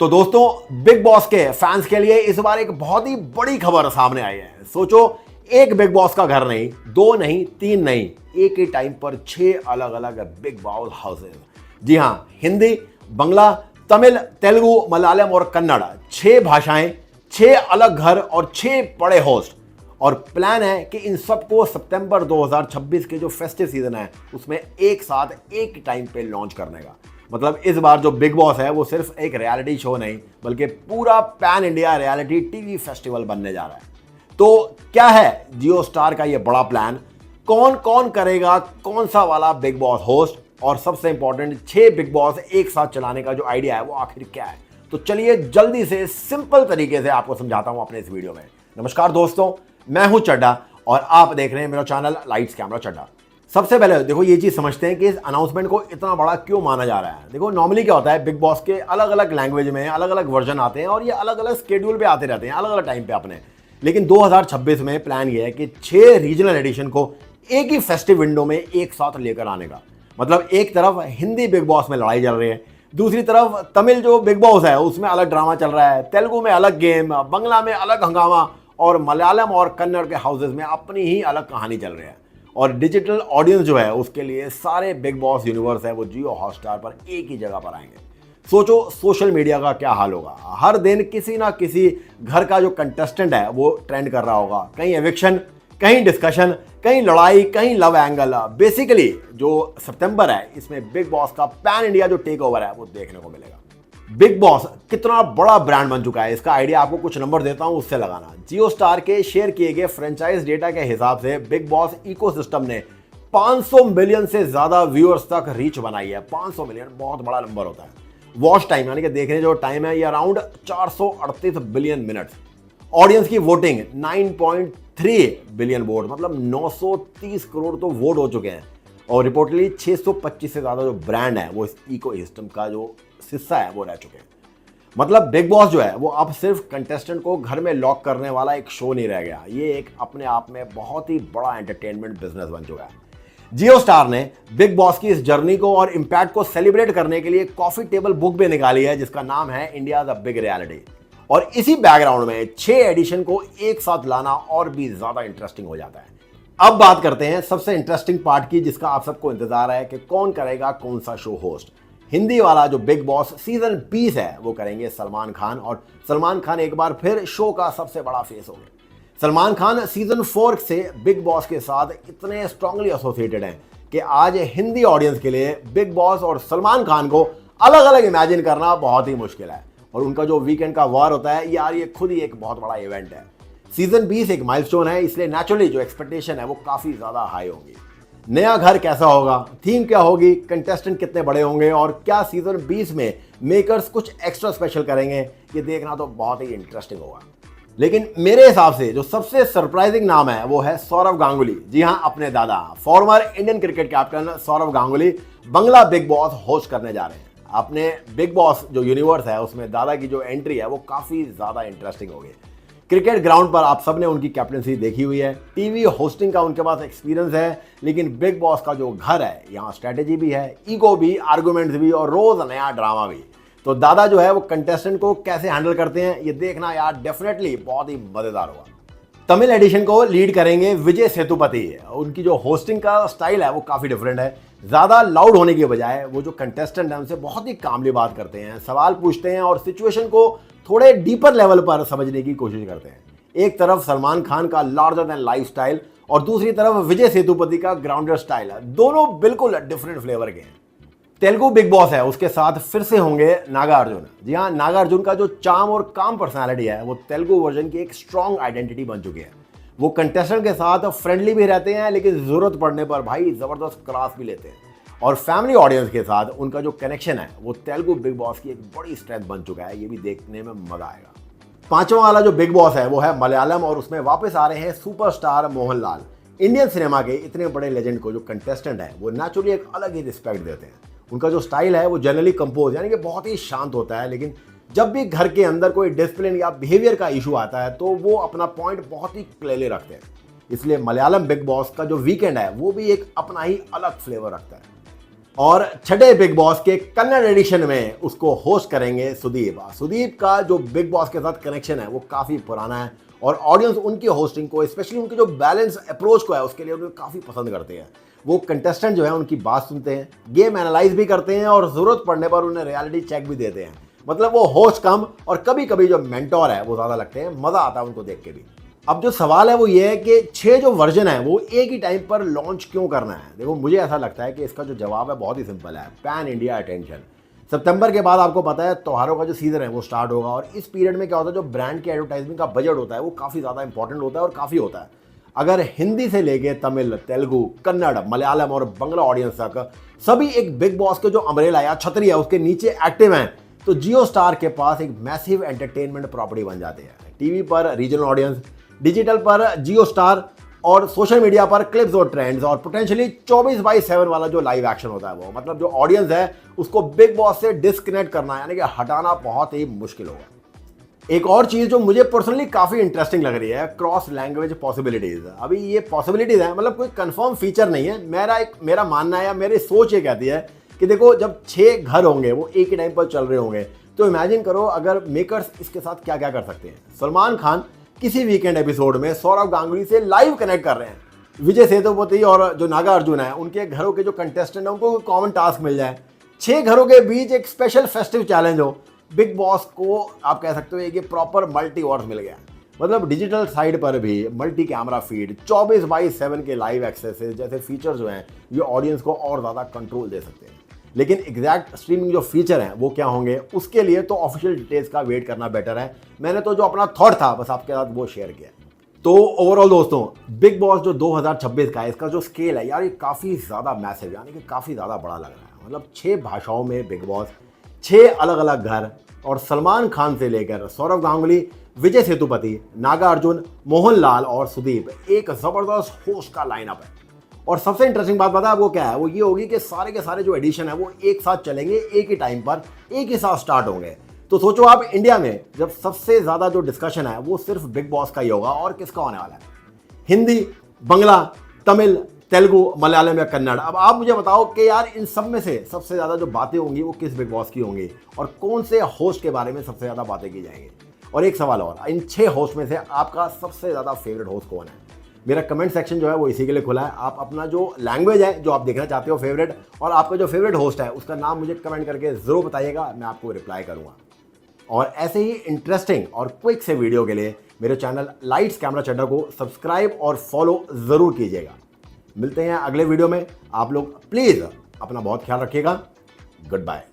तो दोस्तों, big boss के फैंस के लिए इस बार एक बहुत ही बड़ी खबर सामने आई है। सोचो, एक बिग बॉस का घर नहीं, दो नहीं, तीन नहीं, एक ही टाइम पर 6 अलग अलग बिग बॉस हाउसेज। जी हां, हिंदी, बंगला, तमिल, तेलुगु, मलयालम और कन्नड़, 6 भाषाएं, 6 अलग घर और 6 बड़े होस्ट। और प्लान है कि इन सबको सितंबर 2026 के जो फेस्टिव सीजन है उसमें एक साथ एक टाइम पे लॉन्च करने का। मतलब इस बार जो बिग बॉस है वो सिर्फ एक रियलिटी शो नहीं बल्कि पूरा pan India reality TV festival बनने जा रहा है। तो क्या है जियो स्टार का ये बड़ा प्लान, कौन कौन करेगा कौन सा वाला बिग बॉस होस्ट, और सबसे इंपॉर्टेंट 6 बिग बॉस एक साथ चलाने का जो आइडिया है वो आखिर क्या है। तो चलिए जल्दी से सिंपल तरीके से आपको समझाता हूं अपने इस वीडियो में। नमस्कार दोस्तों, मैं हूं चड्डा और आप देख रहे हैं मेरा चैनल लाइट्स कैमरा चड्डा। सबसे पहले देखो ये चीज समझते हैं कि इस अनाउंसमेंट को इतना बड़ा क्यों माना जा रहा है। देखो नॉर्मली क्या होता है, बिग बॉस के अलग अलग लैंग्वेज में अलग अलग वर्जन आते हैं और ये अलग अलग स्केड्यूल पे आते रहते हैं, अलग अलग टाइम पे अपने। लेकिन 2026 में प्लान ये है कि 6 रीजनल एडिशन को एक ही फेस्टिव विंडो में एक साथ लेकर आने का। मतलब एक तरफ हिंदी बिग बॉस में लड़ाई चल रही है, दूसरी तरफ तमिल जो बिग बॉस है उसमें अलग ड्रामा चल रहा है, तेलुगु में अलग गेम, बंगला में अलग हंगामा और मलयालम और कन्नड़ के हाउसेज में अपनी ही अलग कहानी चल रही है। और डिजिटल ऑडियंस जो है उसके लिए सारे बिग बॉस यूनिवर्स है वो जियो हॉटस्टार पर एक ही जगह पर आएंगे। सोचो सोशल मीडिया का क्या हाल होगा। हर दिन किसी ना किसी घर का जो कंटेस्टेंट है वो ट्रेंड कर रहा होगा, कहीं एविक्शन, कहीं डिस्कशन, कहीं लड़ाई, कहीं लव एंगल। बेसिकली जो सितंबर है इसमें बिग बॉस का पैन इंडिया जो टेक ओवर है वो देखने को मिलेगा। बिग बॉस कितना बड़ा ब्रांड बन चुका है इसका आइडिया आपको कुछ नंबर देता हूं उससे लगाना। जियो स्टार के शेयर किए गए फ्रेंचाइज डेटा के हिसाब से बिग बॉस इकोसिस्टम ने 500 मिलियन से ज्यादा व्यूअर्स तक रीच बनाई है। 500 मिलियन बहुत बड़ा नंबर होता है। वॉच टाइम यानी कि देखने जो टाइम है ये अराउंड 438 बिलियन मिनट्स। ऑडियंस की वोटिंग 9.3 बिलियन वोट, मतलब 930 करोड़ तो वोट हो चुके हैं। और रिपोर्टली 625 से ज्यादा जो ब्रांड है वो इस इकोसिस्टम का जो हिस्सा है वो रह चुके हैं। मतलब बिग बॉस जो है वो अब सिर्फ कंटेस्टेंट को घर में लॉक करने वाला एक शो नहीं रह गया, ये एक अपने आप में बहुत ही बड़ा एंटरटेनमेंट बिजनेस बन चुका है। जियो स्टार ने बिग बॉस की इस जर्नी को और इम्पैक्ट को सेलिब्रेट करने के लिए कॉफी टेबल बुक भी निकाली है जिसका नाम है इंडिया द बिग रियलिटी। और इसी बैकग्राउंड में 6 एडिशन को एक साथ लाना और भी ज्यादा इंटरेस्टिंग हो जाता है। अब बात करते हैं सबसे इंटरेस्टिंग पार्ट की जिसका आप सबको इंतजार है कि कौन करेगा कौन सा शो होस्ट। हिंदी वाला जो बिग बॉस सीजन 20 है वो करेंगे सलमान खान, और सलमान खान एक बार फिर शो का सबसे बड़ा फेस हो गए। सलमान खान सीजन 4 से बिग बॉस के साथ इतने स्ट्रांगली एसोसिएटेड हैं कि आज हिंदी ऑडियंस के लिए बिग बॉस और सलमान खान को अलग अलग इमेजिन करना बहुत ही मुश्किल है। और उनका जो वीकेंड का वार होता है यार ये खुद ही एक बहुत बड़ा इवेंट है। सीजन 20 एक माइलस्टोन है, इसलिए नेचुरली जो एक्सपेक्टेशन है वो काफी ज्यादा हाई होगी। नया घर कैसा होगा, थीम क्या होगी, कंटेस्टेंट कितने बड़े होंगे और क्या सीजन 20 में मेकर्स कुछ एक्स्ट्रा स्पेशल करेंगे, ये देखना तो बहुत ही इंटरेस्टिंग होगा। लेकिन मेरे हिसाब से जो सबसे सरप्राइजिंग नाम है वो है सौरव गांगुली। जी हां, अपने Dada former Indian cricket captain Sourav Ganguly Bangla Bigg Boss host करने जा रहे हैं। अपने बिग बॉस जो यूनिवर्स है उसमें दादा की जो एंट्री है वो काफी ज्यादा इंटरेस्टिंग होगी। क्रिकेट ग्राउंड पर आप सबने उनकी कैप्टनसी देखी हुई है, टीवी होस्टिंग का उनके पास एक्सपीरियंस है, लेकिन बिग बॉस का जो घर है यहाँ स्ट्रेटेजी भी है, ईगो भी, आर्गुमेंट्स भी और रोज नया ड्रामा भी। तो दादा जो है वो कंटेस्टेंट को कैसे हैंडल करते हैं ये देखना यार डेफिनेटली बहुत ही मजेदार होगा। तमिल एडिशन को लीड करेंगे विजय सेतुपति। उनकी जो होस्टिंग का स्टाइल है वो काफी डिफरेंट है। ज्यादा लाउड होने की बजाय वो जो कंटेस्टेंट है उनसे बहुत ही कामली बात करते हैं, सवाल पूछते हैं और सिचुएशन को थोड़े डीपर लेवल पर समझने की कोशिश करते हैं। एक तरफ सलमान खान का लार्जर देन लाइफ स्टाइल और दूसरी तरफ विजय सेतुपति का ग्राउंडेड स्टाइल है। दोनों बिल्कुल डिफरेंट फ्लेवर के हैं। तेलुगु बिग बॉस है उसके साथ फिर से होंगे नागार्जुन। जी हाँ, नागार्जुन का जो चार्म और काम पर्सनालिटी है वो तेलुगु वर्जन की एक स्ट्रॉन्ग आइडेंटिटी बन चुकी है। वो कंटेस्टेंट के साथ फ्रेंडली भी रहते हैं लेकिन जरूरत पड़ने पर भाई जबरदस्त क्लास भी लेते हैं। और फैमिली ऑडियंस के साथ उनका जो कनेक्शन है वो तेलुगु बिग बॉस की एक बड़ी स्ट्रेंथ बन चुका है। ये भी देखने में मजा आएगा। 5वां वाला जो बिग बॉस है वो है मलयालम और उसमें वापस आ रहे हैं सुपरस्टार मोहनलाल। इंडियन सिनेमा के इतने बड़े लेजेंड को जो कंटेस्टेंट है वो नेचुरली एक अलग ही रिस्पेक्ट देते हैं। उनका जो स्टाइल है वो जनरली कंपोज यानी कि बहुत ही शांत होता है, लेकिन जब भी घर के अंदर कोई डिसिप्लिन या बिहेवियर का इशू आता है तो वो अपना पॉइंट बहुत ही क्लियरली रखते हैं। इसलिए मलयालम बिग बॉस का जो वीकेंड है वो भी एक अपना ही अलग फ्लेवर रखता है। और छठे बिग बॉस के कन्नड़ एडिशन में उसको होस्ट करेंगे सुदीप। सुदीप का जो बिग बॉस के साथ कनेक्शन है वो काफ़ी पुराना है और ऑडियंस उनकी होस्टिंग को, स्पेशली उनके जो बैलेंस अप्रोच को है उसके लिए उन्हें काफ़ी पसंद करते हैं। वो कंटेस्टेंट जो है उनकी बात सुनते हैं, गेम एनालाइज भी करते हैं और ज़रूरत पड़ने पर उन्हें रियलिटी चेक भी देते हैं। मतलब वो होस्ट कम और कभी कभी जो मेंटोर है वो ज़्यादा लगते हैं। मज़ा आता है उनको देख के भी। अब जो सवाल है वो ये है कि 6 जो वर्जन है वो एक ही टाइम पर लॉन्च क्यों करना है। देखो मुझे ऐसा लगता है कि इसका जो जवाब है बहुत ही सिंपल है, पैन इंडिया अटेंशन। सितंबर के बाद आपको पता है त्योहारों का जो सीजन है वो स्टार्ट होगा और इस पीरियड में क्या होता है, जो ब्रांड के एडवर्टाइजमेंट का बजट होता है वो काफ़ी ज़्यादा इंपॉर्टेंट होता है और काफ़ी होता है। अगर हिंदी से लेके तमिल, तेलुगु, कन्नड़, मलयालम और बंगला ऑडियंस तक सभी एक बिग बॉस के जो अम्ब्रेला या छतरी है उसके नीचे एक्टिव हैं, तो जियो स्टार के पास एक मैसिव एंटरटेनमेंट प्रॉपर्टी बन जाते हैं। टीवी पर रीजनल ऑडियंस, डिजिटल पर जियो स्टार और सोशल मीडिया पर क्लिप्स और ट्रेंड्स और पोटेंशियली 24/7 वाला जो लाइव एक्शन होता है वो, मतलब जो ऑडियंस है उसको बिग बॉस से डिस्कनेक्ट करना यानी कि हटाना बहुत ही मुश्किल होगा। एक और चीज जो मुझे पर्सनली काफी इंटरेस्टिंग लग रही है, क्रॉस लैंग्वेज पॉसिबिलिटीज। अभी ये पॉसिबिलिटीज है, मतलब कोई कंफर्म फीचर नहीं है। मेरा मानना है या मेरी सोच ये कहती है कि देखो जब 6 घर होंगे वो एक ही टाइम पर चल रहे होंगे, तो इमेजिन करो अगर मेकर्स इसके साथ क्या क्या कर सकते हैं। सलमान खान किसी वीकेंड एपिसोड में सौरव गांगुली से लाइव कनेक्ट कर रहे हैं। विजय सेतुपति और जो नागा अर्जुन है उनके घरों के जो कंटेस्टेंट है उनको कॉमन टास्क मिल जाए। 6 घरों के बीच एक स्पेशल फेस्टिव चैलेंज हो। बिग बॉस को आप कह सकते हो कि प्रॉपर मल्टीवर्स मिल गया। मतलब डिजिटल साइड पर भी मल्टी कैमरा फीड, 24/7 के लाइव एक्सेस जैसे फीचर जो हैं ये ऑडियंस को और ज़्यादा कंट्रोल दे सकते हैं। लेकिन एग्जैक्ट स्ट्रीमिंग जो फीचर हैं वो क्या होंगे उसके लिए तो ऑफिशियल डिटेल्स का वेट करना बेटर है। मैंने तो जो अपना थॉट था बस आपके साथ वो शेयर किया। तो ओवरऑल दोस्तों, बिग बॉस जो 2026 का है इसका जो स्केल है यार ये काफ़ी ज़्यादा मैसिव, यानी कि काफ़ी ज़्यादा बड़ा लग रहा है। मतलब 6 भाषाओं में बिग बॉस, 6 अलग अलग घर और सलमान खान से लेकर सौरव गांगुली, विजय सेतुपति, नागा अर्जुन, मोहनलाल और सुदीप, एक ज़बरदस्त होस्ट का लाइनअप है। और सबसे इंटरेस्टिंग बात पता है वो क्या है, वो ये होगी कि सारे के सारे जो एडिशन है वो एक साथ चलेंगे, एक ही टाइम पर एक ही साथ स्टार्ट होंगे। तो सोचो आप इंडिया में जब सबसे ज़्यादा जो डिस्कशन है वो सिर्फ बिग बॉस का ही होगा और किसका होने वाला है, हिंदी, बंगला, तमिल, तेलुगु, मलयालम या कन्नड़। अब आप मुझे बताओ कि यार इन सब में से सबसे ज़्यादा जो बातें होंगी वो किस बिग बॉस की होंगी और कौन से होस्ट के बारे में सबसे ज़्यादा बातें की जाएंगी। और एक सवाल और, इन 6 होस्ट में से आपका सबसे ज़्यादा फेवरेट होस्ट कौन है? मेरा कमेंट सेक्शन जो है वो इसी के लिए खुला है। आप अपना जो लैंग्वेज है जो आप देखना चाहते हो फेवरेट और आपका जो फेवरेट होस्ट है उसका नाम मुझे कमेंट करके ज़रूर बताइएगा, मैं आपको रिप्लाई करूँगा। और ऐसे ही इंटरेस्टिंग और क्विक से वीडियो के लिए मेरे चैनल लाइट्स कैमरा चड्डा को सब्सक्राइब और फॉलो ज़रूर कीजिएगा। मिलते हैं अगले वीडियो में। आप लोग प्लीज़ अपना बहुत ख्याल रखिएगा। Good bye.